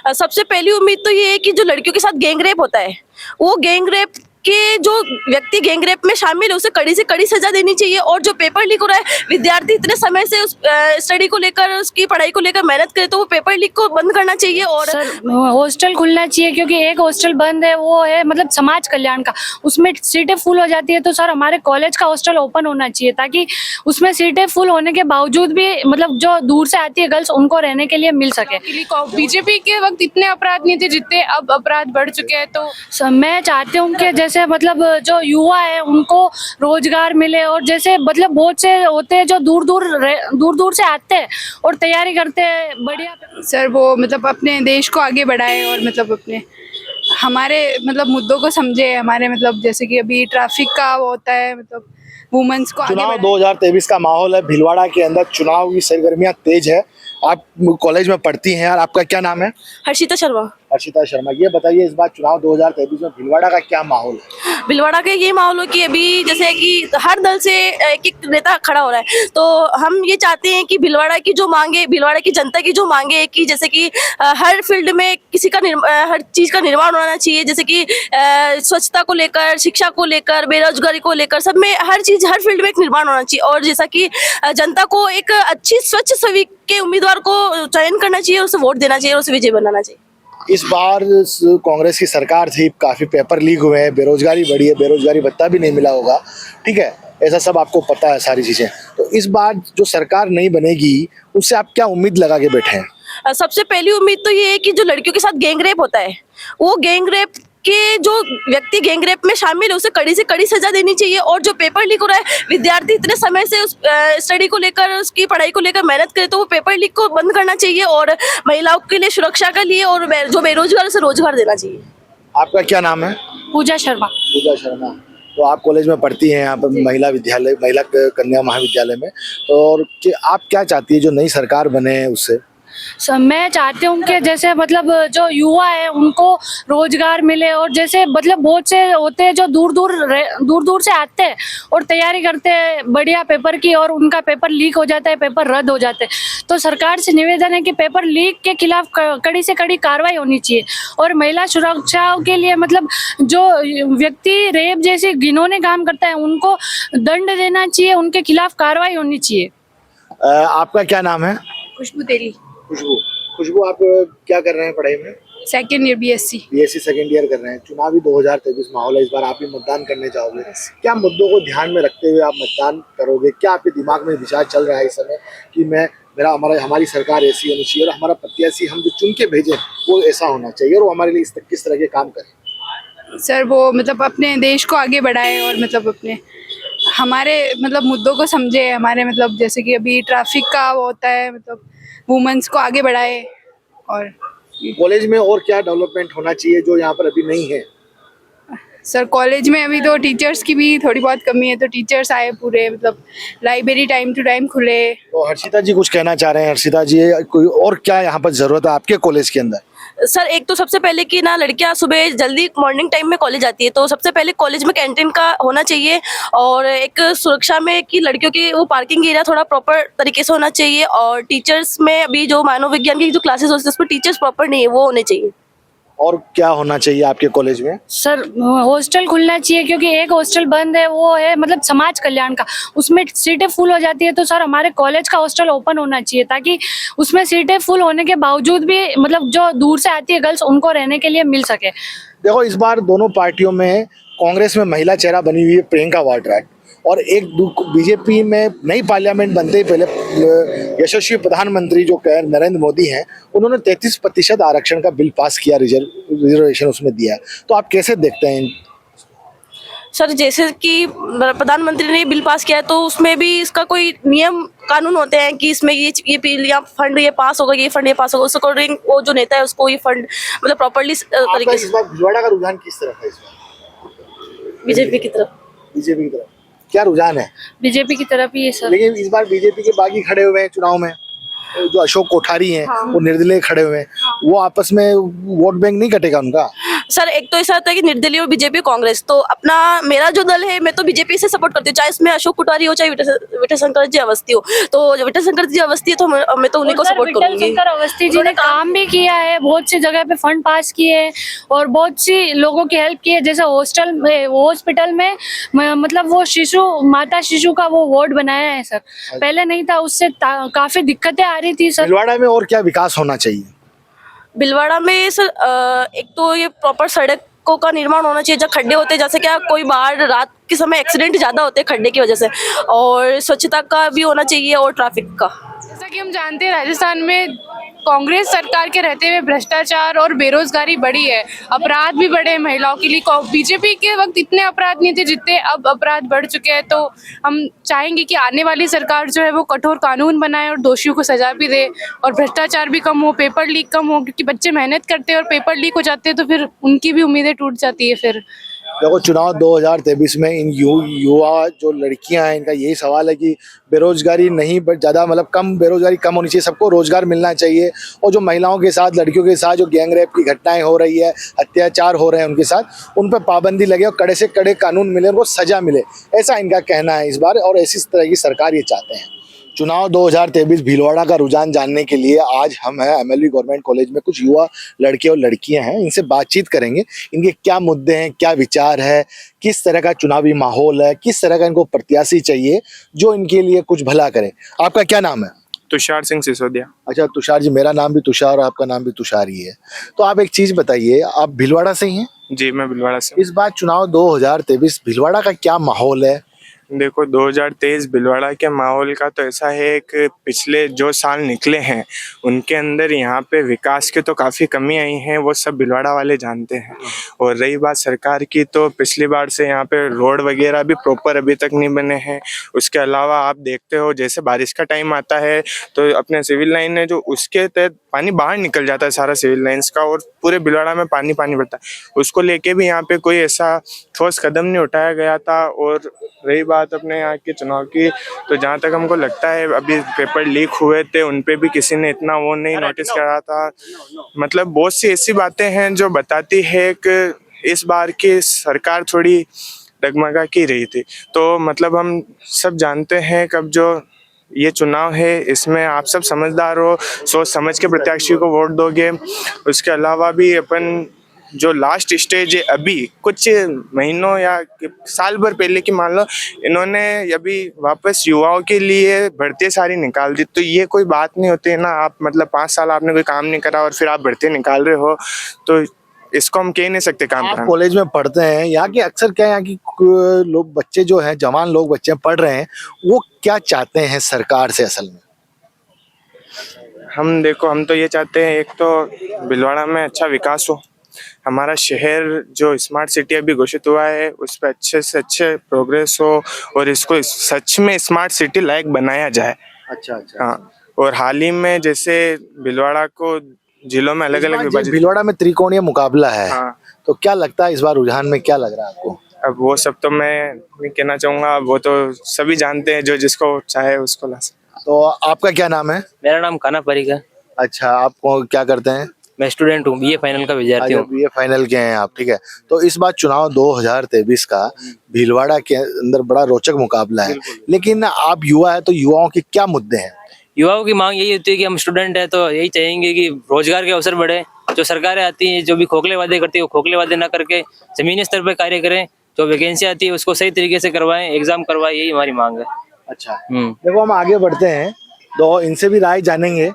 सबसे पहली उम्मीद तो ये है कि जो लड़कियों के साथ गैंग रेप होता है, वो गैंग रेप के जो व्यक्ति गैंग रेप में शामिल है उसे कड़ी से कड़ी सजा देनी चाहिए। और जो पेपर लीक हो रहा है, विद्यार्थी इतने समय से उस स्टडी को लेकर, उसकी पढ़ाई को लेकर मेहनत करे, तो वो पेपर लीक को बंद करना चाहिए। और सर हॉस्टल खुलना चाहिए, क्योंकि एक हॉस्टल बंद है, वो है मतलब समाज कल्याण का, उसमें सीटें फुल हो जाती है। तो सर हमारे कॉलेज का हॉस्टल ओपन होना चाहिए, ताकि उसमें सीटें फुल होने के बावजूद भी मतलब जो दूर से आती है गर्ल्स, उनको रहने के लिए मिल सके। बीजेपी के वक्त इतने अपराध नहीं थे जितने अब अपराध बढ़ चुके हैं। तो मैं चाहती हूँ कि जैसे मतलब जो युवा है उनको रोजगार मिले, और जैसे मतलब बहुत से होते हैं जो दूर दूर से आते हैं और तैयारी करते हैं बढ़िया। सर वो मतलब अपने देश को आगे बढ़ाए और मतलब अपने हमारे मतलब मुद्दों को समझे। हमारे मतलब जैसे कि अभी ट्रैफिक का वो होता है, मतलब वुमेन्स को आगे चुनाव बढ़ाए। 2023 का माहौल है, भीलवाड़ा के अंदर चुनाव की सरगर्मियां तेज है। आप कॉलेज में पढ़ती हैं यार, आपका क्या नाम है? हर्षिता शर्मा। हर्षिता शर्मा, ये बताइए इस बार चुनाव 2023 में भीलवाड़ा का क्या माहौल है? भीलवाड़ा के ये माहौल हो कि अभी जैसे कि हर दल से एक एक नेता खड़ा हो रहा है, तो हम ये चाहते हैं कि भीलवाड़ा की जो मांगे, भीलवाड़ा की जनता की जो मांगे है कि जैसे कि हर फील्ड में किसी का हर चीज़ का निर्माण होना चाहिए। जैसे कि स्वच्छता को लेकर, शिक्षा को लेकर, बेरोजगारी को लेकर, सब में हर चीज़, हर फील्ड में एक निर्माण होना चाहिए। और जैसा कि जनता को एक अच्छी स्वच्छ छवि के उम्मीदवार को चयन करना चाहिए, उसे वोट देना चाहिए, उसे विजय बनाना चाहिए। इस बार कांग्रेस की सरकार थी, काफी पेपर लीक हुए हैं, बेरोजगारी बढ़ी है, बेरोजगारी भत्ता भी नहीं मिला होगा, ठीक है, ऐसा सब आपको पता है सारी चीजें। तो इस बार जो सरकार नहीं बनेगी उससे आप क्या उम्मीद लगा के बैठे हैं? सबसे पहली उम्मीद तो ये है कि जो लड़कियों के साथ गैंग रेप होता है, वो गैंग रेप के जो व्यक्ति गैंग रेप में शामिल है उसे कड़ी से कड़ी सजा देनी चाहिए। और जो पेपर लीक हो रहा है, विद्यार्थी इतने समय से उस स्टडी को लेकर, उसकी पढ़ाई को लेकर मेहनत करे, तो वो पेपर लीक को बंद करना चाहिए। और महिलाओं के लिए सुरक्षा के लिए और जो बेरोजगार उसे रोजगार देना चाहिए। आपका क्या नाम है? पूजा शर्मा। पूजा शर्मा, तो आप कॉलेज में पढ़ती हैं यहाँ पर महिला विद्यालय, महिला कन्या महाविद्यालय में, और कि आप क्या चाहती है जो नई सरकार बने उससे? सर मैं चाहती हूँ कि जैसे मतलब जो युवा है उनको रोजगार मिले, और जैसे मतलब बहुत से होते हैं जो दूर दूर से आते हैं और तैयारी करते हैं बढ़िया पेपर की, और उनका पेपर लीक हो जाता है, पेपर रद्द हो जाते हैं। तो सरकार से निवेदन है कि पेपर लीक के खिलाफ कड़ी से कड़ी कार्रवाई होनी चाहिए। और महिला सुरक्षा के लिए मतलब जो व्यक्ति रेप जैसे घिनौने काम करता है उनको दंड देना चाहिए, उनके खिलाफ कार्रवाई होनी चाहिए। आपका क्या नाम है? खुशबू तेरी। खुशबू, आप क्या कर रहे हैं पढ़ाई में? Second year BSc second year कर रहे हैं। चुनावी 2023 माहौल है, इस बार आप भी मतदान करने जाओगे, क्या मुद्दों को ध्यान में रखते हुए आप मतदान करोगे? क्या आपके दिमाग में विचार चल रहा है इस समय कि हमारी सरकार ऐसी होनी चाहिए और हमारा प्रत्याशी हम जो चुन के भेजे वो ऐसा होना चाहिए, और वो हमारे लिए किस तरह के काम करें? सर वो मतलब अपने देश को आगे बढ़ाए और मतलब अपने हमारे मतलब मुद्दों को समझे। हमारे मतलब जैसे कि अभी ट्रैफिक का वो होता है, मतलब वुमेन्स को आगे बढ़ाए। और कॉलेज में और क्या डेवलपमेंट होना चाहिए जो यहाँ पर अभी नहीं है? सर कॉलेज में अभी तो टीचर्स की भी थोड़ी बहुत कमी है, तो टीचर्स आए पूरे, मतलब लाइब्रेरी टाइम टू टाइम खुले। तो हर्षिता जी कुछ कहना चाह रहे हैं? हर्षिता जी, कोई और क्या यहाँ पर जरूरत है आपके कॉलेज के अंदर? सर एक तो सबसे पहले कि ना लड़कियां सुबह जल्दी मॉर्निंग टाइम में कॉलेज आती है, तो सबसे पहले कॉलेज में कैंटीन का होना चाहिए। और एक सुरक्षा में कि लड़कियों की वो पार्किंग एरिया थोड़ा प्रॉपर तरीके से होना चाहिए। और टीचर्स में अभी जो मानव विज्ञान की जो क्लासेस होती है उसमें टीचर्स प्रॉपर नहीं है, वो होने चाहिए। और क्या होना चाहिए आपके कॉलेज में? सर हॉस्टल खुलना चाहिए, क्योंकि एक हॉस्टल बंद है, वो है मतलब समाज कल्याण का, उसमें सीटें फुल हो जाती है। तो सर हमारे कॉलेज का हॉस्टल ओपन होना चाहिए, ताकि उसमें सीटें फुल होने के बावजूद भी मतलब जो दूर से आती है गर्ल्स, उनको रहने के लिए मिल सके। देखो इस बार दोनों पार्टियों में, कांग्रेस में महिला चेहरा बनी हुई है प्रियंका वाड्रा, और एक बीजेपी में नई पार्लियामेंट बनते ही पहले यशस्वी प्रधानमंत्री जो नरेंद्र मोदी हैं, उन्होंने 33% आरक्षण का बिल पास किया, रिजर्वेशन उसमें दिया। तो आप कैसे देखते हैं? सर जैसे कि प्रधानमंत्री ने बिल पास किया है, तो उसमें भी इसका कोई नियम कानून होते हैं कि इसमें ये बिल या फंड ये पास होगा, ये फंड ये पास होगा, उस अकॉर्डिंग वो जो नेता है उसको ये फंड मतलब प्रॉपर्ली तरीके से। इस बार भीलवाड़ा का रुझान किस तरफ है? इस बार बीजेपी की तरफ। बीजेपी की तरफ क्या रुझान है? बीजेपी की तरफ ही है सर। लेकिन इस बार बीजेपी के बागी खड़े हुए हैं चुनाव में, जो अशोक कोठारी हैं, वो निर्दलीय खड़े हुए हैं, वो आपस में वोट बैंक नहीं कटेगा उनका? सर एक तो ऐसा होता है कि निर्दलीय बीजेपी कांग्रेस, तो अपना मेरा जो दल है मैं तो बीजेपी से सपोर्ट करती हूँ, चाहे इसमें अशोक कुटारी हो चाहे विठल शंकर जी अवस्थी हो। तो विठल शंकर जी अवस्थी है तो मैं तो उन्हीं को और सर, सपोर्ट विठल करूंगी। शंकर अवस्थी जी ने काम भी किया है, बहुत सी जगह पे फंड पास किए हैं और बहुत सी लोगों की हेल्प की है। जैसे हॉस्पिटल में मतलब वो माता शिशु का वो वार्ड बनाया है सर, पहले नहीं था, उससे काफी दिक्कतें आ रही थी सर। भीलवाड़ा में और क्या विकास होना चाहिए? भीलवाड़ा में सर एक तो ये प्रॉपर सड़कों का निर्माण होना चाहिए, जहाँ खड्डे होते हैं, जैसे क्या कोई बाहर रात के समय एक्सीडेंट ज्यादा होते हैं खड्डे की वजह से, और स्वच्छता का भी होना चाहिए और ट्रैफिक का। जैसा कि हम जानते हैं राजस्थान में कांग्रेस सरकार के रहते हुए भ्रष्टाचार और बेरोजगारी बढ़ी है, अपराध भी बढ़े हैं महिलाओं के लिए। बीजेपी के वक्त इतने अपराध नहीं थे जितने अब अपराध बढ़ चुके हैं। तो हम चाहेंगे कि आने वाली सरकार जो है वो कठोर कानून बनाए और दोषियों को सजा भी दे, और भ्रष्टाचार भी कम हो, पेपर लीक कम हो, क्योंकि बच्चे मेहनत करते हैं और पेपर लीक हो जाते हैं तो फिर उनकी भी उम्मीदें टूट जाती है। फिर देखो, चुनाव 2023 में इन युवा जो लड़कियां हैं, इनका यही सवाल है कि बेरोजगारी नहीं बट ज़्यादा मतलब कम, बेरोजगारी कम होनी चाहिए, सबको रोजगार मिलना चाहिए। और जो महिलाओं के साथ, लड़कियों के साथ जो गैंग रेप की घटनाएं हो रही है, अत्याचार हो रहे हैं उनके साथ, उन पर पाबंदी लगे और कड़े से कड़े कानून मिले, उनको सजा मिले, ऐसा इनका कहना है इस बार। और ऐसी तरह की सरकार ये चाहते हैं। चुनाव 2023 भीलवाड़ा का रुझान जानने के लिए आज हम हैं एमएलवी गवर्नमेंट कॉलेज में, कुछ युवा लड़के और लड़कियां हैं, इनसे बातचीत करेंगे। इनके क्या मुद्दे हैं, क्या विचार है, किस तरह का चुनावी माहौल है, किस तरह का इनको प्रत्याशी चाहिए जो इनके लिए कुछ भला करे। आपका क्या नाम है? तुषार सिंह सिसोदिया। अच्छा तुषार जी, मेरा नाम भी तुषार और आपका नाम भी तुषार ही है। तो आप एक चीज बताइए, आप भीलवाड़ा से ही हैं? जी, मैं भीलवाड़ा से। इस बार चुनाव 2023 भीलवाड़ा का क्या माहौल है? देखो, 2023 भीलवाड़ा के माहौल का तो ऐसा है कि पिछले जो साल निकले हैं उनके अंदर यहाँ पे विकास की तो काफ़ी कमी आई है, वो सब भीलवाड़ा वाले जानते हैं। और रही बात सरकार की, तो पिछली बार से यहाँ पे रोड वगैरह भी प्रॉपर अभी तक नहीं बने हैं। उसके अलावा आप देखते हो जैसे बारिश का टाइम आता है तो अपने सिविल लाइन है जो, उसके तहत पानी बाहर निकल जाता है सारा सिविल लाइन्स का, और पूरे भीलवाड़ा में पानी पानी बढ़ता है। उसको लेके भी यहाँ पे कोई ऐसा ठोस कदम नहीं उठाया गया था। और रही बात अपने यहाँ के चुनाव की, तो जहाँ तक हमको लगता है अभी पेपर लीक हुए थे उन पे भी किसी ने इतना वो नहीं नोटिस करा था। मतलब बहुत सी ऐसी बातें हैं जो बताती है कि इस बार की सरकार थोड़ी डगमगा की रही थी। तो मतलब हम सब जानते हैं कब जो ये चुनाव है इसमें आप सब समझदार हो, सोच समझ के प्रत्याशी को वोट दोगे। उसके अलावा भी अपन जो लास्ट स्टेज है अभी कुछ महीनों या साल भर पहले की, मान लो इन्होंने अभी वापस युवाओं के लिए भर्ती सारी निकाल दी। तो ये कोई बात नहीं होती है ना, आप मतलब 5 साल आपने कोई काम नहीं करा और फिर आप भर्ती निकाल रहे हो, तो इसको हम कह नहीं सकते काम आप कराना। कॉलेज में पढ़ते हैं, यहाँ के अक्सर क्या है, यहाँ की लोग, बच्चे जो हैं, जवान लोग बच्चे पढ़ रहे हैं, वो क्या चाहते हैं सरकार से असल में? हम देखो, हम तो ये चाहते हैं एक तो भीलवाड़ा में अच्छा विकास हो, हमारा शहर जो स्मार्ट सिटी अभी घोषित हुआ है उस पर अच्छे से अच्छे प्रोग्रेस हो और इसको सच में स्मार्ट सिटी लायक बनाया जाए। अच्छा। हाँ, और हाल ही में जैसे भीलवाड़ा को जिलों में अलग अलग विभाजित, भीलवाड़ा में त्रिकोणीय मुकाबला है। हाँ। तो क्या लगता है इस बार रुझान में, क्या लग रहा है आपको? अब वो सब तो मैं नहीं कहना चाहूँगा, वो तो सभी जानते हैं, जो जिसको चाहे उसको ला सकते। तो आपका क्या नाम है? मेरा नाम काना परीक है। अच्छा, आप क्या करते हैं? मैं स्टूडेंट हूँ, बीए फाइनल का विद्यार्थी हूँ। बीए फाइनल के हैं आप, ठीक है। तो इस बार चुनाव 2023 का भीलवाड़ा के अंदर बड़ा रोचक मुकाबला है, लेकिन आप युवा है तो युवाओं के क्या मुद्दे हैं? युवाओं की मांग यही होती है कि हम स्टूडेंट है तो यही चाहेंगे कि रोजगार के अवसर बढ़े। जो सरकारें आती हैं जो भी खोखले वादे करती है वो खोखले वादे ना करके जमीनी स्तर पर कार्य करें। जो वैकेंसी आती है उसको सही तरीके से करवाएं, एग्जाम करवाएं, यही हमारी मांग है। अच्छा, देखो हम आगे बढ़ते हैं तो इनसे भी राय जानेंगे।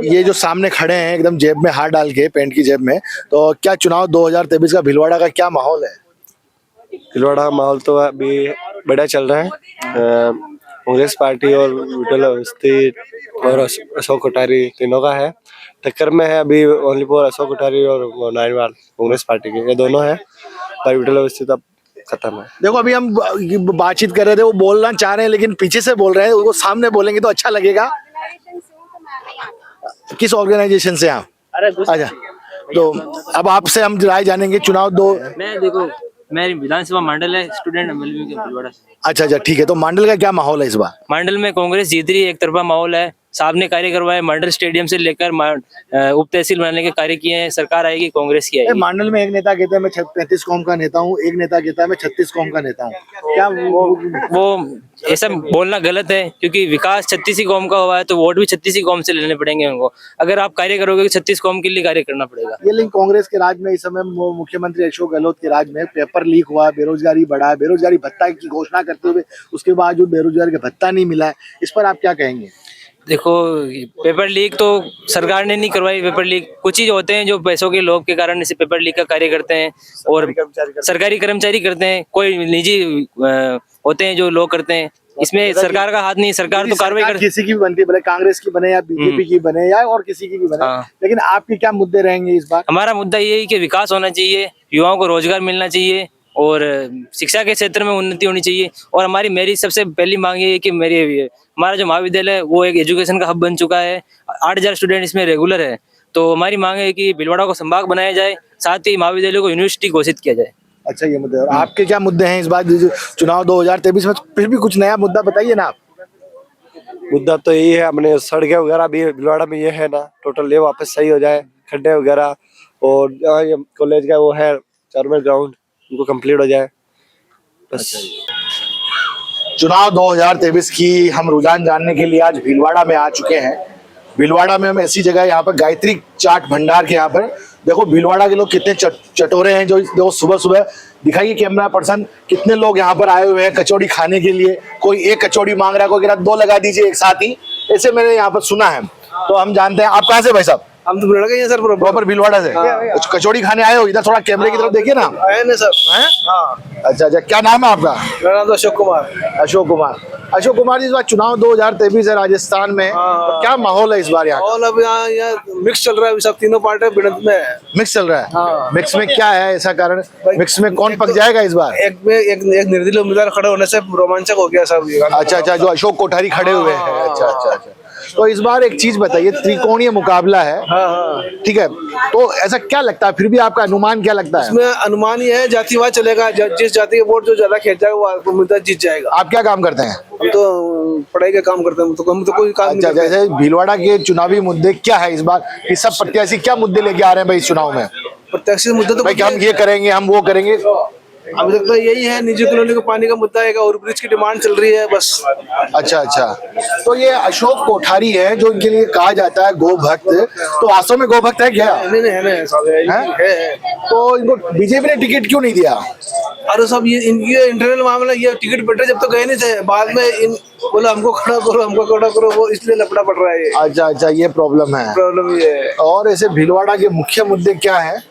ये जो सामने खड़े हैं एकदम जेब में हाथ डाल के, पेंट की जेब में, तो क्या चुनाव 2023 का भीलवाड़ा का क्या माहौल है? भीलवाड़ा का माहौल तो अभी बढ़िया चल रहा है। कांग्रेस पार्टी और विठल अवस्थी और अशोक कोठारी तीनों का है, टक्कर में है अभी। ओनली फॉर अशोक कोठारी और नाइनवाल कांग्रेस पार्टी के, ये दोनों है, पर विठल अवस्थी तो खत्म है। देखो अभी हम बातचीत कर रहे थे, वो बोलना चाह रहे हैं लेकिन पीछे से बोल रहे हैं, वो सामने बोलेंगे तो अच्छा लगेगा। किस ऑर्गेनाइजेशन से आप? अच्छा, तो अब आपसे हम राय जानेंगे चुनाव मेरी विधानसभा मंडल है, स्टूडेंट एमएलवी के भीलवाड़ा से। अच्छा, ठीक है। तो मंडल का क्या माहौल है इस बार? मंडल में कांग्रेस जीत रही है, एक तरफा माहौल है। साहब ने कार्य करवाए, मॉडल स्टेडियम से लेकर उप तहसील बनाने के कार्य किए हैं। सरकार आएगी, कांग्रेस की आएगी। मांडल में एक नेता कहते हैं मैं 35 कौम का नेता हूँ, एक नेता कहता है मैं 36 कौम का नेता हूँ। क्या वो ऐसा बोलना गलत है, क्योंकि विकास 36 कौम का हुआ है तो वोट भी 36 कौम से लेने पड़ेंगे उनको। अगर आप कार्य करोगे तो 36 कौम के लिए कार्य करना पड़ेगा। ये लिंक कांग्रेस के राज में इस समय मुख्यमंत्री अशोक गहलोत के राज में पेपर लीक हुआ, बेरोजगारी बढ़ा, बेरोजगारी भत्ता की घोषणा करते हुए उसके बाद जो बेरोजगारी का भत्ता नहीं मिला है, इस पर आप क्या कहेंगे? देखो, पेपर लीक तो सरकार ने नहीं करवाई। पेपर लीक कुछ ही होते हैं जो पैसों के लोभ के कारण इसे पेपर लीक का कार्य करते हैं, और सरकारी कर्मचारी करते हैं, कोई निजी होते हैं जो लोग करते हैं। इसमें सरकार का हाथ नहीं, सरकार तो कार्रवाई कर किसी की भी बनती है, भले कांग्रेस की बने या बीजेपी की बने या और किसी की भी बने, लेकिन आपके क्या मुद्दे रहेंगे इस बार? हमारा मुद्दा ये है कि विकास होना चाहिए, युवाओं को रोजगार मिलना चाहिए और शिक्षा के क्षेत्र में उन्नति होनी चाहिए। और मेरी सबसे पहली मांग ये है कि हमारा जो महाविद्यालय है वो एक एजुकेशन का हब बन चुका है, 8000 स्टूडेंट इसमें रेगुलर है। तो हमारी मांग है कि भीलवाड़ा को संभाग बनाया जाए, साथ ही महाविद्यालय को यूनिवर्सिटी घोषित किया जाए। अच्छा, ये मुद्दे। और आपके क्या मुद्दे हैं इस बार चुनाव 2023 में? फिर भी कुछ नया मुद्दा बताइए ना आप। मुद्दा तो यही है, अपने सड़कें वगैरह भी भीलवाड़ा में ये है ना, टोटल ये वापस सही हो जाए, खड्डे वगैरह, और जहाँ ये कॉलेज का वो है चारमेल ग्राउंड, उनको कंप्लीट हो जाए बस। चुनाव 2023 की हम रुझान जानने के लिए आज भीलवाड़ा में आ चुके हैं। भीलवाड़ा में हम ऐसी जगह, यहाँ पर गायत्री चाट भंडार के यहाँ पर देखो भीलवाड़ा के लोग कितने चटोरे हैं। जो देखो सुबह सुबह दिखाइए कैमरा पर्सन, कितने लोग यहाँ पर आए हुए हैं कचौड़ी खाने के लिए। कोई एक कचौड़ी मांग रहा है, कोई कह रहा 2 लगा दीजिए एक साथ ही, ऐसे मैंने यहाँ पर सुना है। तो हम जानते हैं, आप कहाँ से भाई साहब? हम तो भीलवाड़ा के हैं सर, प्रॉपर भीलवाड़ा से। कचौड़ी खाने आए हो? इधर थोड़ा कैमरे की तरफ देखिए ना। आए ना सर? अच्छा अच्छा, क्या नाम है आपका? मेरा नाम तो अशोक कुमार। अशोक कुमार। अशोक कुमार जी, इस बार चुनाव 2023 है राजस्थान में, तो क्या माहौल है इस बार यहाँ? और अब यहाँ मिक्स चल रहा है, सब तीनों पार्टियां भिड़ंत में है। मिक्स चल रहा है? मिक्स में क्या है ऐसा कारण? मिक्स में कौन पक जाएगा इस बार? एक निर्दलीय उम्मीदवार खड़े होने से रोमांचक हो गया सब। अच्छा अच्छा, जो अशोक कोठारी खड़े हुए हैं। अच्छा अच्छा अच्छा। तो इस बार एक चीज बताइए, त्रिकोणीय मुकाबला है, ठीक है, तो ऐसा क्या लगता है, फिर भी आपका अनुमान क्या लगता है? इसमें अनुमान ये है जातिवाद चलेगा, जिस जाति के वोट जो ज्यादा खेच जाएगा वो उम्मीदवार जीत जाएगा। आप क्या काम करते हैं? हम तो पढ़ाई का काम करते हैं, तो हम तो कोई काम नहीं करते। जैसे भीलवाड़ा के चुनावी मुद्दे क्या है इस बार? ये सब प्रत्याशी क्या मुद्दे लेके आ रहे हैं भाई इस चुनाव में? प्रत्याशी मुद्दे तो भाई हम ये करेंगे, हम वो करेंगे। अभी तक तो यही है, निजी कॉलोनी को पानी का मुद्दा है और ब्रिज की डिमांड चल रही है बस। अच्छा अच्छा, तो ये अशोक कोठारी है जो इनके लिए कहा जाता है गो भक्त, तो वास्तव में गो भक्त है क्या? नहीं है। तो इनको बीजेपी ने टिकट क्यों नहीं दिया? अरे सब ये इनकी इंटरनल मामला, ये टिकट बेटे जब तो गए नहीं थे, बाद में इन बोला हमको खड़ा करो, वो इसलिए लपड़ा पड़ रहा है। अच्छा अच्छा, ये प्रॉब्लम ये है। और ऐसे भीलवाड़ा के मुख्य मुद्दे क्या है?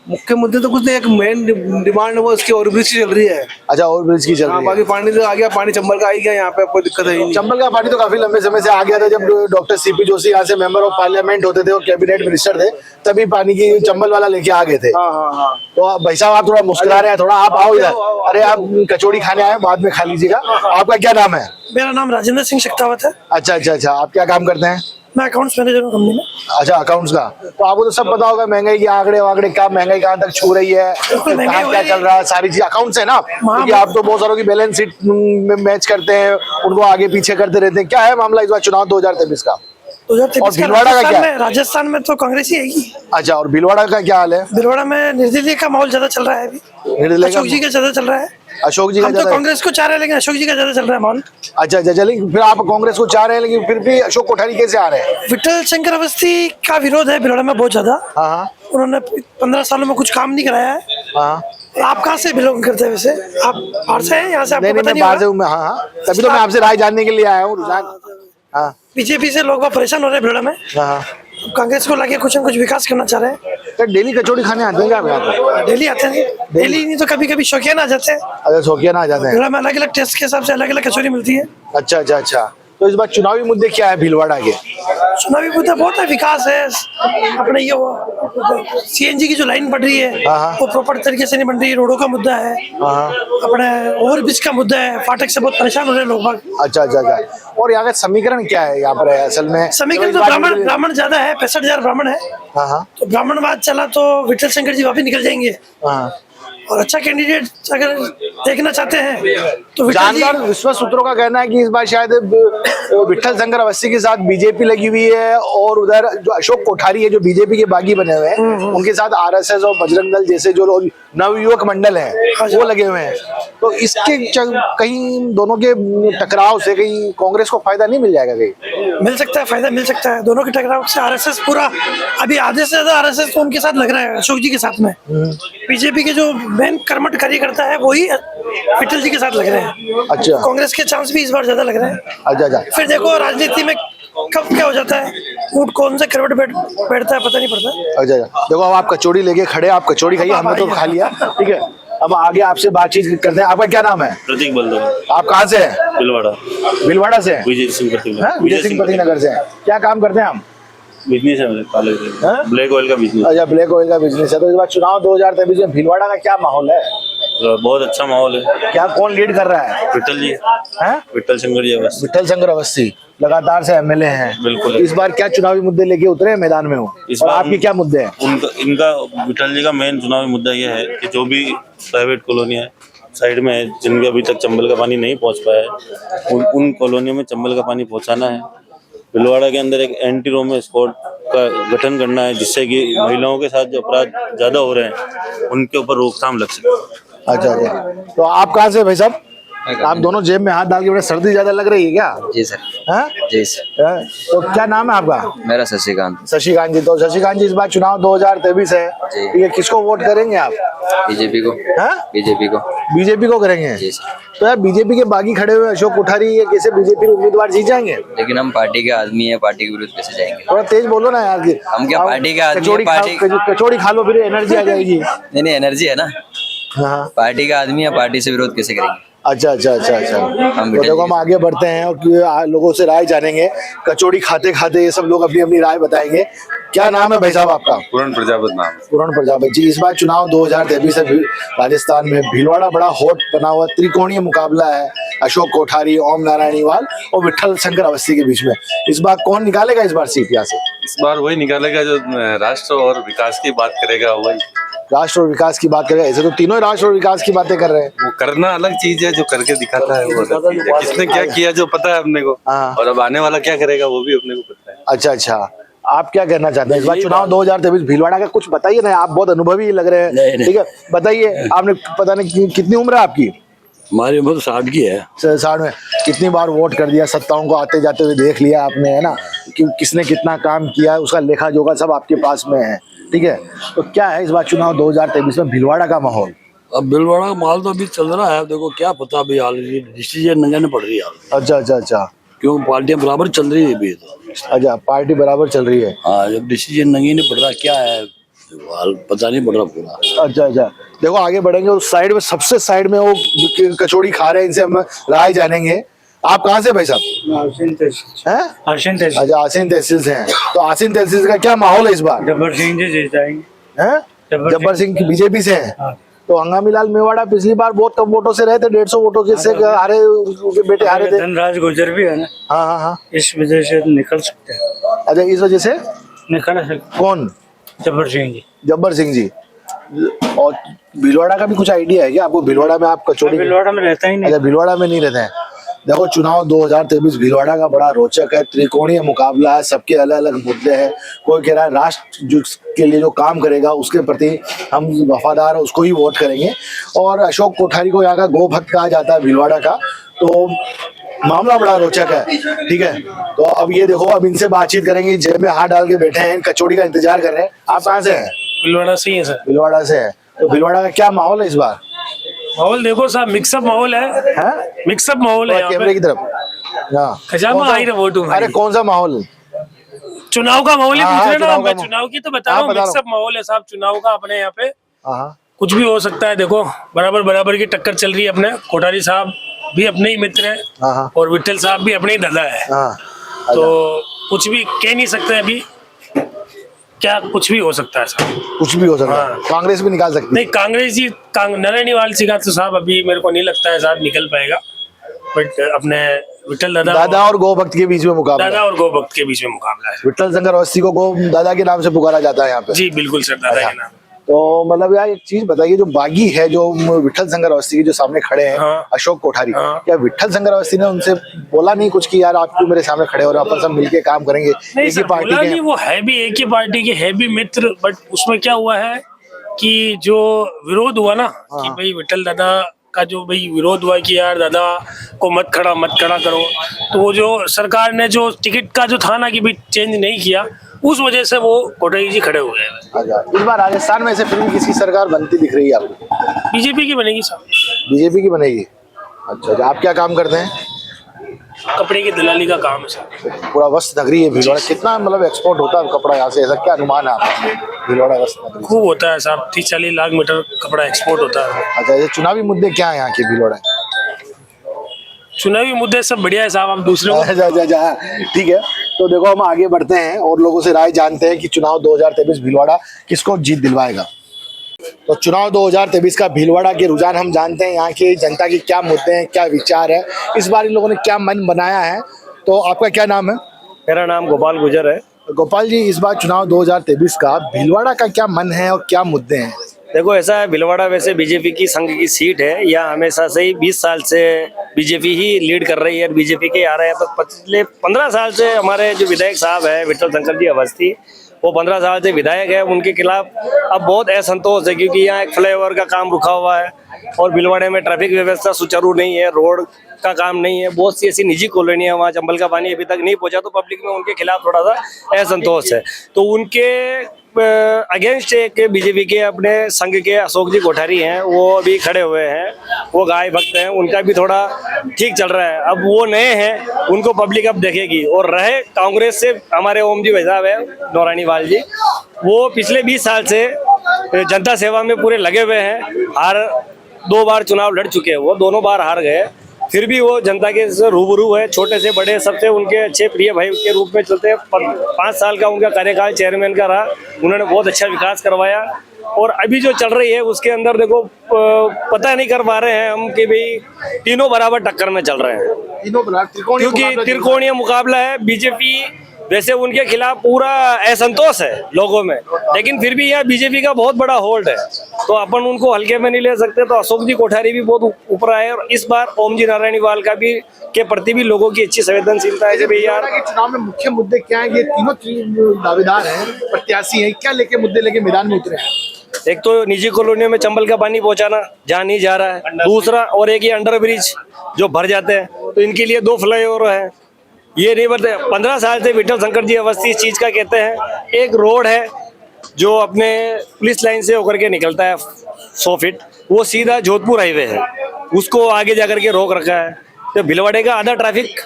मुख्य मुद्दे तो कुछ नहीं, एक मेन डिमांड वो उसकी ओवरब्रिज की चल रही है। अच्छा, ओवरब्रिज की चल रही है। बाकी पानी तो आ गया, पानी चंबल का आ गया, यहाँ पे कोई दिक्कत है नहीं। चंबल का पानी तो काफी लंबे समय से आ गया था, जब डॉक्टर सीपी जोशी यहाँ से मेंबर ऑफ पार्लियामेंट होते थे और कैबिनेट मिनिस्टर थे, तभी पानी की चंबल वाला लेके आ गए थे। तो भाई साहब आप थोड़ा मुस्कुरा रहे हैं, थोड़ा आप आओ इधर। अरे आप कचौड़ी खाने आए, बाद में खा लीजिएगा। आपका क्या नाम है? मेरा नाम राजेंद्र सिंह शेखावत है। अच्छा अच्छा अच्छा, आप क्या काम करते हैं? मैं अकाउंट्स मैनेजर हूँ कंपनी में। अच्छा, अकाउंट्स का। तो आपको तो सब पता होगा महंगाई के आंकड़े वाकड़े, क्या महंगाई कहाँ तक छू रही है, कहाँ क्या चल रहा है, सारी चीज अकाउंट से ना, क्योंकि आप तो बहुत सारों की बैलेंस शीट में मैच करते हैं, उनको आगे पीछे करते रहते हैं। क्या है मामला इस बार चुनाव 2023 का? और भीलवाड़ा का क्या है? राजस्थान में तो कांग्रेस ही आएगी। अच्छा, और भीलवाड़ा का क्या हाल है? भीलवाड़ा में निर्दलीय का माहौल ज्यादा चल रहा है अभी। अशोक जी का ज्यादा चल रहा है। अशोक जी का हम तो कांग्रेस को चाह रहे हैं, लेकिन अशोक जी का ज्यादा चल रहा है माहौल। अच्छा अच्छा, चलिए फिर आप कांग्रेस को चाह रहे हैं, लेकिन फिर भी अशोक कोठारी कैसे आ रहे हैं? विठल शंकर अवस्थी का विरोध है भीलवाड़ा में बहुत ज्यादा। हाँ, उन्होंने 15 सालों में कुछ काम नहीं कराया है। हाँ। आप कहाँ से बिलोंग करते हैं वैसे? आप बाहर से हैं? यहाँ से आपको पता नहीं बाहर से हूँ मैं। हाँ, तभी तो मैं आपसे राय जानने के लिए आया हूँ रुझान। हाँ, बीजेपी से लोग परेशान हो रहे हैं भीलवाड़ा में। हाँ, कांग्रेस को लगे कुछ न कुछ विकास करना चाह रहे हैं। तो डेली कचौड़ी खाने आते हैं क्या आप यहाँ पे? डेली आते हैं, डेली नहीं तो कभी कभी शौकिया आ जाते हैं। अच्छा, शौकिया ना आ जाते हैं। भीलवाड़ा में अलग अलग टेस्ट के हिसाब से अलग अलग कचौरी मिलती है। अच्छा अच्छा अच्छा, तो इस बार चुनावी मुद्दे क्या है भीलवाड़ा के? चुनावी मुद्दा बहुत है, विकास है अपने, ये सीएनजी की जो लाइन बढ़ रही है वो प्रॉपर तरीके से नहीं बन रही, रोडों का मुद्दा है, अपने ओवरब्रिज का मुद्दा है, फाटक से बहुत परेशान हो रहे हैं लोग बाग। अच्छा अच्छा अच्छा, और यहाँ का समीकरण क्या है यहाँ पर असल में? समीकरण तो ब्राह्मण ज्यादा है, 65,000 ब्राह्मण है। हाँ, तो ब्राह्मणवाद चला तो विठल शंकर जी वापिस निकल जाएंगे। और अच्छा कैंडिडेट अगर देखना चाहते हैं तो विठल जी जानकार विश्वास सूत्रों का कहना है कि इस बार शायद विठल शंकर अवस्थी के साथ बीजेपी लगी हुई है और उधर जो अशोक कोठारी है जो बीजेपी के बागी बने हुए हैं उनके साथ आरएसएस और बजरंग दल जैसे जो लोग नवयुवक मंडल हैं वो लगे हुए हैं। तो इसके कहीं दोनों के टकराव से कहीं कांग्रेस को फायदा नहीं मिल जाएगा? कहीं मिल सकता है, फायदा मिल सकता है। दोनों के टकराव से आरएसएस पूरा अभी आधे से ज्यादा आरएसएस तो उनके साथ लग रहा है, अशोक जी के साथ में। बीजेपी के जो मेन कर्मठ कार्यकर्ता है वही विठल जी के साथ लग रहे हैं। अच्छा, कांग्रेस के चांस भी इस बार ज्यादा लग रहे हैं। अच्छा अच्छा। फिर देखो राजनीति में कब क्या हो जाता है, वोट कौन से करवट बैठता है पता नहीं पड़ता। अच्छा अच्छा। देखो अब आप कचौड़ी लेके खड़े, आप कचौड़ी खाइए, हमने तो खा लिया, ठीक है। अब आगे आपसे बातचीत करते हैं। आपका क्या नाम है? प्रतीक बलदेव। आप कहाँ से हैं? बिलवाड़ा। बिलवाड़ा से हैं? विजय सिंह प्रतिनगर। विजय सिंह प्रतिनगर से हैं। क्या काम करते हैं आप? बिजनेस है मेरे कॉलेज में, ब्लैक ऑयल का बिजनेस। अच्छा, ब्लैक ऑयल का बिजनेस है। तो इस बार चुनाव 2023 में भीलवाड़ा का क्या माहौल है? बहुत अच्छा माहौल है। क्या कौन लीड कर रहा है? विठल जी हैं? विठल शंकर जी अवस्थी। विठल शंकर अवस्थी लगातार से एमएलए हैं। बिल्कुल। इस बार क्या चुनावी मुद्दे लेके उतरे हैं मैदान में? इस और बार आपके क्या मुद्दे हैं? इनका विठल जी का मेन चुनावी मुद्दा यह है कि जो भी प्राइवेट कॉलोनी है साइड में है जिनके अभी तक चंबल का पानी नहीं पहुंच पाया है उन कॉलोनियों में चंबल का पानी पहुंचाना है। भीलवाड़ा के अंदर एक एंटी रोमियो स्क्वाड का गठन करना है जिससे कि महिलाओं के साथ जो अपराध ज्यादा हो रहे हैं उनके ऊपर रोकथाम लग सके। अच्छा अच्छा। तो आप कहाँ से भाई साहब? आप दोनों जेब में हाथ डाल के, बड़े सर्दी ज्यादा लग रही है क्या? जी सर। हैं? जी सर। तो क्या नाम है आपका? मेरा शशिकांत। शशिकांत जी। तो शशिकांत जी, इस बार चुनाव 2023 है, जी। ये किसको वोट करेंगे आप? बीजेपी को। हैं? बीजेपी को। बीजेपी को करेंगे? जी सर। तो यार बीजेपी के बागी खड़े हुए अशोक कोठारी, ये कैसे बीजेपी उम्मीदवार जीत जाएंगे? लेकिन हम पार्टी के आदमी है, पार्टी के विरुद्ध कैसे जाएंगे? थोड़ा तेज बोलो ना यार। हम क्या पार्टी के आदमी है? कचौड़ी खा लो फिर एनर्जी आ जाएगी। नहीं एनर्जी है ना। हाँ। पार्टी का आदमी है, पार्टी से विरोध कैसे करेंगे? अच्छा अच्छा अच्छा अच्छा। हम तो देखो हम आगे बढ़ते हैं और लोगों से राय जानेंगे। कचौड़ी खाते खाते ये सब लोग अपनी अपनी राय बताएंगे। क्या नाम है भाई साहब आपका? पूर्ण प्रजापति नाम। पूर्ण प्रजापति जी। इस बार चुनाव 2023 है राजस्थान में। भीलवाड़ा बड़ा हॉट बना हुआ त्रिकोणीय मुकाबला है अशोक कोठारी, ओम नारायणीवाल और विठल शंकर अवस्थी के बीच में। इस बार कौन निकालेगा इस बार सीट यहाँ से? इस बार वही निकालेगा जो राष्ट्र और विकास की बात करेगा। वही राष्ट्र और विकास की बात करेगा। ऐसे तो तीनों राष्ट्र और विकास की बातें कर रहे हैं। वो करना अलग चीज है, जो करके दिखाता है वो अलग चीज है। किसने क्या किया जो पता है अपने को, और अब आने वाला क्या करेगा वो भी अपने को पता है। अच्छा अच्छा। आप क्या कहना चाहते हैं इस बार चुनाव 2023 भीलवाड़ा का? कुछ बताइए ना, आप बहुत अनुभवी लग रहे हैं। ठीक है, बताइए। आपने पता नहीं कितनी उम्र है आपकी? हमारी उम्र 60 की है। 60 में कितनी बार वोट कर दिया, सत्ताओं को आते जाते हुए देख लिया आपने, है ना, कि किसने कितना काम किया है, उसका लेखा जोखा सब आपके पास में है। ठीक है, तो क्या है इस बार चुनाव 2023 में भीलवाड़ा का माहौल? अब भीलवाड़ा का माहौल तो अभी चल रहा है। देखो क्या पता अभी हाल डिसीजन नंगे पड़ रही है। अच्छा अच्छा अच्छा। क्यों? पार्टियां बराबर चल रही है अभी तो। अच्छा, पार्टी बराबर चल रही है। हाँ, जब डिसीजन नंगे नहीं पड़ रहा क्या है हाल पता नहीं पड़ रहा पूरा। अच्छा अच्छा। देखो आगे बढ़ेंगे, उस साइड में सबसे साइड में वो कचौड़ी खा रहे हैं, इनसे हम राय जानेंगे। आप कहाँ से भाई साहब? आसीन तहसील। अच्छा, आसीन तहसील से हैं। तो आसीन तहसील का क्या माहौल है इस बार? जब्बर सिंह जी जीत जाएंगे। हैं? जब्बर सिंह बीजेपी से हैं। तो हंगामी लाल मेवाड़ा पिछली बार बहुत कम वोटों से रहे थे, 150 वोटों के से हारे, उनके बेटे हारे थे। धनराज गुजर भी है ना। हाँ हाँ हाँ। इस वजह से निकल सकते हैं। अच्छा, इस वजह से निकल सकते। कौन? जब्बर सिंह जी। जब्बर सिंह जी। और भीलवाड़ा का भी कुछ आइडिया है क्या आपको? भीलवाड़ा में आप कचौड़ी? भीलवाड़ा में रहता ही नहीं। अच्छा, भीलवाड़ा में नहीं रहते हैं। देखो चुनाव 2023 भीलवाड़ा का बड़ा रोचक है, त्रिकोणीय मुकाबला है, सबके अलग अलग मुद्दे हैं। कोई कह रहा है राष्ट्र के लिए जो काम करेगा उसके प्रति हम वफादार है, उसको ही वोट करेंगे। और अशोक कोठारी को यहाँ का गो भक्त कहा जाता है भीलवाड़ा का। तो मामला बड़ा रोचक है। ठीक है, तो अब ये देखो, अब इनसे बातचीत करेंगे। जेब में हाथ डाल के बैठे हैं, कचौड़ी का इंतजार कर रहे हैं। आप कहाँ से हैं? भीलवाड़ा से ही है सर। भीलवाड़ा से है। तो भीलवाड़ा का क्या माहौल है इस बार? माहौल देखो साहब, मिक्सअप माहौल है। मिक्सअप माहौल है। कैमरे की तरफ। अरे कौन सा माहौल? चुनाव का माहौल ही पूछ रहे ना। मैं चुनाव की तो बता रहा हूँ। मिक्सअप माहौल है साहब चुनाव का अपने यहाँ पे। कुछ भी हो सकता है। देखो बराबर की टक्कर चल रही है। अपने कोठारी साहब भी अपने ही मित्र हैं और विठल साहब भी अपने ही दादा है। तो कुछ भी कह नहीं सकते अभी, क्या कुछ भी हो सकता है साहब। कुछ भी हो सकता है। कांग्रेस भी निकाल सकती है। नहीं, कांग्रेस जी नारायणीवाल सिंह तो साहब अभी मेरे को नहीं लगता है साहब निकल पाएगा। बट अपने विठल दादा और गो भक्त के बीच में मुकाबला। दादा और गो भक्त के बीच में मुकाबला है। विठल शंकर अवस्थी को गो दादा के नाम से पुकारा जाता है यहाँ पे। जी बिल्कुल सर, दादा के नाम। तो मतलब यार एक चीज बताइए, जो बागी है, जो विठल शंकर अवस्थी के जो सामने खड़े हैं, अशोक कोठारी, क्या विठल शंकर अवस्थी ने उनसे बोला नहीं कुछ कि यार आप क्यों मेरे सामने खड़े हो रहे हो, अपन सब मिलके काम करेंगे, नहीं एक ही सर, पार्टी बोला के नहीं, वो है भी एक ही पार्टी के, है भी मित्र, बट उसमें क्या हुआ है कि जो विरोध हुआ ना कि भाई विठल दादा का जो भाई विरोध हुआ कि यार दादा को मत खड़ा करो, तो वो जो सरकार ने जो टिकट का जो था ना कि भाई चेंज नहीं किया, उस वजह से वो कोठारी जी खड़े हुए हैं। अच्छा, इस बार राजस्थान में से फिर भी किसकी सरकार बनती दिख रही है आपको? बीजेपी की बनेगी साहब। बीजेपी की बनेगी। अच्छा, आप क्या काम करते हैं? कपड़े की दलाली का काम है सर। पूरा वस्त्र नगरी है भीलवाड़ा, कितना मतलब एक्सपोर्ट होता है कपड़ा यहाँ से, ऐसा क्या अनुमान है आपका भीलवाड़ा वस्त्र नगरी? खूब होता है साहब, 30-40 लाख मीटर कपड़ा एक्सपोर्ट होता है। अच्छा, ये चुनावी मुद्दे क्या है यहाँ के भीलवाड़ा? चुनावी मुद्दे सब बढ़िया है साहब, आप दूसरे ठीक है, तो देखो हम आगे बढ़ते हैं और लोगों से राय जानते हैं कि चुनाव 2023 भीलवाड़ा किसको जीत दिलवाएगा। तो चुनाव 2023 का भीलवाड़ा के रुझान हम जानते हैं, यहाँ की जनता के क्या मुद्दे हैं, क्या विचार है, इस बार इन लोगों ने क्या मन बनाया है। तो आपका क्या नाम है? मेरा नाम गोपाल गुजर है। गोपाल जी, इस बार चुनाव 2023 का भीलवाड़ा का क्या मन है और क्या मुद्दे हैं? देखो ऐसा है, भीलवाड़ा वैसे बीजेपी की संघ की सीट है, यहाँ हमेशा से ही 20 साल से बीजेपी ही लीड कर रही है, बीजेपी के आ रहे हैं। तो पिछले 15 साल से हमारे जो विधायक साहब है विठल शंकर जी अवस्थी, वो 15 साल से विधायक है, उनके खिलाफ अब बहुत असंतोष है क्योंकि यहाँ एक फ्लाईओवर का काम रुका हुआ है और भीलवाड़े में ट्रैफिक व्यवस्था सुचारू नहीं है, रोड का काम नहीं है, बहुत सी ऐसी निजी कॉलोनी है वहाँ चंबल का पानी अभी तक नहीं पहुंचा, तो पब्लिक में उनके खिलाफ थोड़ा सा असंतोष है। तो उनके अगेंस्ट एक बीजेपी के अपने संघ के अशोक जी कोठारी हैं, वो अभी खड़े हुए हैं, वो गाय भक्त हैं, उनका भी थोड़ा ठीक चल रहा है। अब वो नए हैं, उनको पब्लिक अब देखेगी। और रहे कांग्रेस से हमारे ओम जी भाई साहब है नौरानी वाल जी, वो पिछले 20 साल से जनता सेवा में पूरे लगे हुए हैं, 2 बार चुनाव लड़ चुके हैं, वो दोनों बार हार गए, फिर भी वो जनता के रूबरू है, छोटे से बड़े सबसे उनके अच्छे प्रिय भाई के रूप में चलते हैं। 5 साल का उनका कार्यकाल चेयरमैन का रहा, उन्होंने बहुत अच्छा विकास करवाया। और अभी जो चल रही है उसके अंदर देखो पता नहीं कर पा रहे हैं हम कि भाई तीनों बराबर टक्कर में चल रहे हैं, क्योंकि त्रिकोणीय मुकाबला है। बीजेपी वैसे उनके खिलाफ पूरा असंतोष है लोगों में, लेकिन फिर भी यहाँ बीजेपी का बहुत बड़ा होल्ड है, तो अपन उनको हल्के में नहीं ले सकते। तो अशोक जी कोठारी भी बहुत ऊपर आए और इस बार ओम जी नारायणी वाल का भी के प्रति भी लोगों की अच्छी संवेदनशीलता है कि भाई यार चुनाव में मुख्य मुद्दे क्या है? ये तीनों दावेदार हैं, प्रत्याशी हैं, क्या लेके मुद्दे लेके मैदान में उतरे हैं? एक तो निजी कॉलोनियों में चंबल का पानी पहुंचाना जहाँ नहीं जा रहा है, दूसरा और एक ये अंडर ब्रिज जो भर जाते हैं, तो इनके लिए 2 फ्लाईओवर है, ये नहीं बढ़ते। 15 साल से विठल शंकर जी अवस्थी इस चीज का कहते हैं। एक रोड है जो अपने पुलिस लाइन से होकर के निकलता है 100 फीट, वो सीधा जोधपुर हाईवे है, उसको आगे जाकर के रोक रखा है, तो भीलवाड़े का आधा ट्रैफिक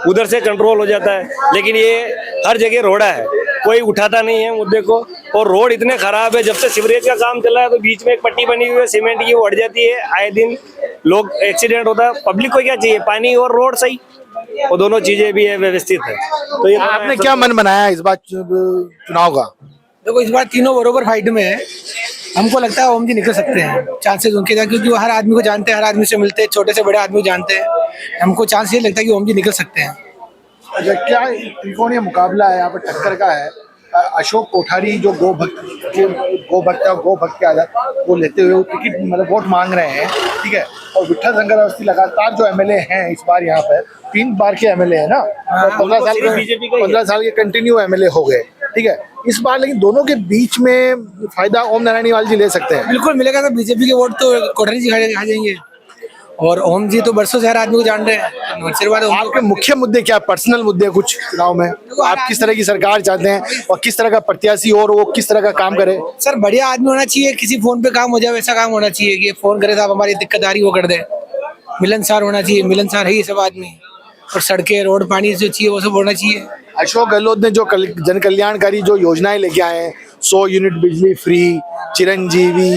उधर से कंट्रोल हो जाता है। लेकिन ये हर जगह रोड़ा है, कोई उठाता नहीं है मुद्दे को, और रोड इतने खराब है, जब से सीवरेज का काम चला है तो बीच में एक पट्टी बनी हुई है सीमेंट की, वो हट जाती है, आए दिन लोग एक्सीडेंट होता है। पब्लिक को क्या चाहिए? पानी और रोड सही, वो दोनों चीजें भी है व्यवस्थित है। तो ये आपने क्या मन बनाया इस बार चुनाव का? देखो इस बार तीनों बरोबर फाइट में है, हमको लगता है ओम जी निकल सकते हैं, चांसेस उनके हैं, क्योंकि वो हर आदमी को जानते हैं, हर आदमी से मिलते हैं, छोटे से बड़े आदमी को जानते हैं, हमको चांस ये लगता है कि ओम जी निकल सकते हैं। अच्छा, क्या त्रिकोणीय मुकाबला है यहाँ पर, टक्कर का है? अशोक कोठारी जो गो भक्त के आधार वो लेते हुए टिकट मतलब वोट मांग रहे हैं, ठीक है, और विठल शंकर अवस्थी लगातार जो एमएलए हैं इस बार यहाँ पर 3 बार के एमएलए है ना, 15 साल के कंटिन्यू एमएलए हो गए, ठीक है। इस बार लेकिन दोनों के बीच में फायदा ओम नारायणी वाल जी ले सकते हैं। बिल्कुल मिलेगा, तो बीजेपी के वोट तो कोठारी जी खा जाएंगे, और ओम जी तो बरसों से हर आदमी को जान रहे हैं। आपके मुख्य मुद्दे क्या, पर्सनल मुद्दे कुछ चुनाव में? आप किस तरह की सरकार चाहते हैं और किस तरह का प्रत्याशी और वो किस तरह का काम करे? सर बढ़िया आदमी होना चाहिए, किसी फोन पे काम हो जाए वैसा काम होना चाहिए कि फोन करे साहब हमारी दिक्कत आ रही वो कर दे। मिलनसार होना चाहिए, मिलनसार है ये सब आदमी, और सड़कें रोड पानी जो चाहिए वो सब होना चाहिए। अशोक गहलोत ने जो जन कल्याणकारी जो योजनाएं लेके आए हैं, 100 यूनिट बिजली फ्री, चिरंजीवी,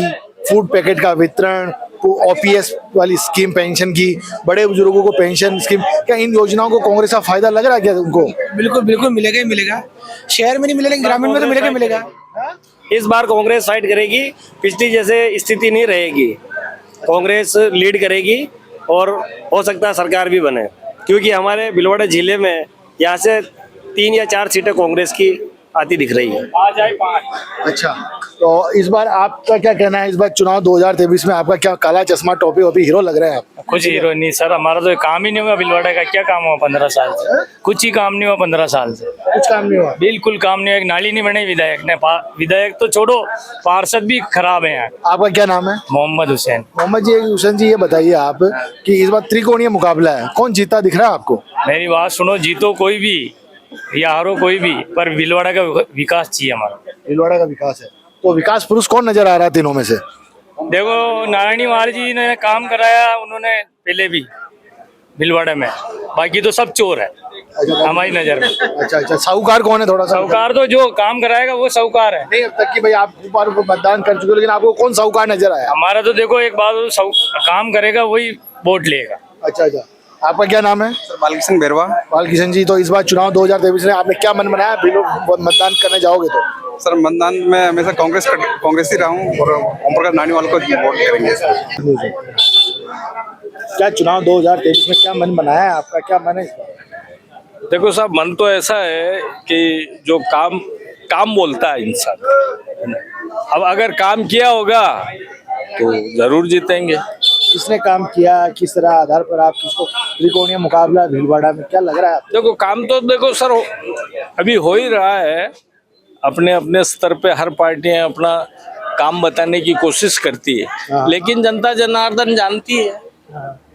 फूड पैकेट का वितरण, ओपीएस वाली स्कीम, पेंशन की, बड़े बुजुर्गों को पेंशन स्कीम, क्या इन योजनाओं को कांग्रेस का फायदा लग रहा है क्या उनको? बिल्कुल बिल्कुल मिलेगा ही मिलेगा, शहर में नहीं मिलेगा, ग्रामीण में तो मिलेगा मिलेगा। इस बार कांग्रेस फाइट करेगी, पिछली जैसे स्थिति नहीं रहेगी, कांग्रेस लीड करेगी और हो सकता है सरकार भी बने, क्योंकि हमारे भीलवाड़ा जिले में यहाँ से 3 या 4 सीटें कांग्रेस की आती दिख रही है। अच्छा, तो इस बार आपका क्या कहना है, इस बार चुनाव 2023 में आपका क्या काला चश्मा टोपी वोपी हीरो लग रहे हैं आप? कुछ हीरो नहीं सर, हमारा तो काम ही नहीं हुआ भीलवाड़ा का। क्या काम हुआ 15 साल से? कुछ ही काम नहीं हुआ 15 साल से, कुछ काम नहीं हुआ, बिल्कुल काम नहीं हुआ। एक नाली नहीं बनी विधायक ने, विधायक तो छोड़ो, पार्षद भी खराब है यहाँ। आपका क्या नाम है? मोहम्मद हुसैन। मोहम्मद जी हुसैन जी, ये बताइए आप कि इस बार त्रिकोणीय मुकाबला है, कौन जीता दिख रहा है आपको? मेरी बात सुनो, जीतो कोई भी या हारो कोई भी, पर भीलवाड़ा का विकास चाहिए हमारा। भीलवाड़ा का विकास है, तो विकास पुरुष कौन नजर आ रहा है तीनों में से? देखो नारायणी वाल जी ने काम कराया, उन्होंने पहले भी भीलवाड़ा में, बाकी तो सब चोर है हमारी नजर में। अच्छा, साहूकार कौन है? थोड़ा सा साहूकार तो जो काम कराएगा वो साहूकार है। नहीं, अब तक की भाई आप बार मतदान कर चुके हो, लेकिन आपको कौन साहूकार नजर आया? हमारा तो देखो एक बात, काम करेगा वही वोट लेगा। अच्छा, आपका क्या नाम है? सर बालकिशन बेरवा। बालकिशन जी, तो इस बार चुनाव 2023 में आपने क्या मन बनाया, मतदान करने जाओगे तो? सर मतदान में हमेशा कांग्रेस ही रहा हूँ और ओम प्रकाश नानीवाल को वोट करेंगे। क्या चुनाव 2023 में क्या मन बनाया है आपका, क्या मन है? देखो साहब, मन तो ऐसा है कि जो काम बोलता है इंसान, अब अगर काम किया होगा तो जरूर जीतेंगे। किसने काम किया, किस तरह आधार पर आप किसको त्रिकोणीय मुकाबला भीलवाड़ा में क्या लग रहा है? देखो काम तो देखो सर अभी हो ही रहा है, अपने अपने स्तर पे हर पार्टियां अपना काम बताने की कोशिश करती है, लेकिन जनता जनार्दन जानती है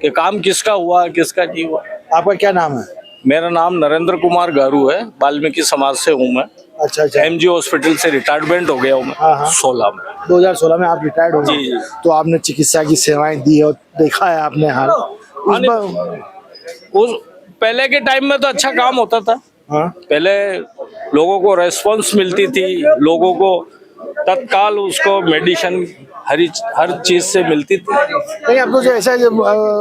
कि काम किसका हुआ किसका नहीं हुआ। आपका क्या नाम है? मेरा नाम नरेंद्र कुमार गारू है, वाल्मीकि समाज से हूँ मैं। अच्छा, MG हॉस्पिटल से रिटायरमेंट हो गया हूँ मैं 16 में। 2016 में आप रिटायर्ड हो गए, तो आपने चिकित्सा की सेवाएं दी और देखा है आपने हाल। उस पहले के टाइम में तो अच्छा काम होता था। पहले लोगों को रेस्पॉन्स मिलती थी, लोगों को तत्काल उसको मेडिसिन हर चीज से मिलती थी। नहीं, आपको जो ऐसा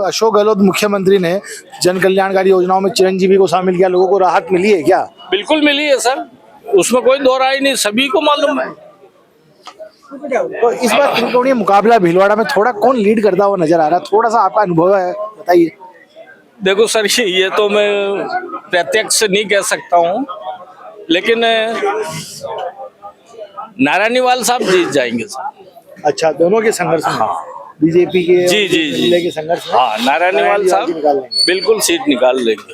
अशोक गहलोत मुख्यमंत्री ने जन कल्याणकारी योजनाओं में चिरंजीवी को शामिल किया, लोगों को राहत मिली है क्या? बिल्कुल मिली है सर, उसमें कोई दो राय नहीं, सभी को मालूम है। तो इस बार त्रिकोणीय मुकाबला भीलवाड़ा में थोड़ा कौन लीड करता हुआ नजर आ रहा है, थोड़ा सा आपका अनुभव है, बताइए। देखो सर, ये तो मैं प्रत्यक्ष नहीं कह सकता हूँ, लेकिन नारायणीवाल साहब जीत जाएंगे सर। अच्छा, दोनों के संघर्ष में? हाँ, बीजेपी के जी के संघर्ष में? हाँ, नारायणीवाल साहब बिल्कुल सीट निकाल लेंगे।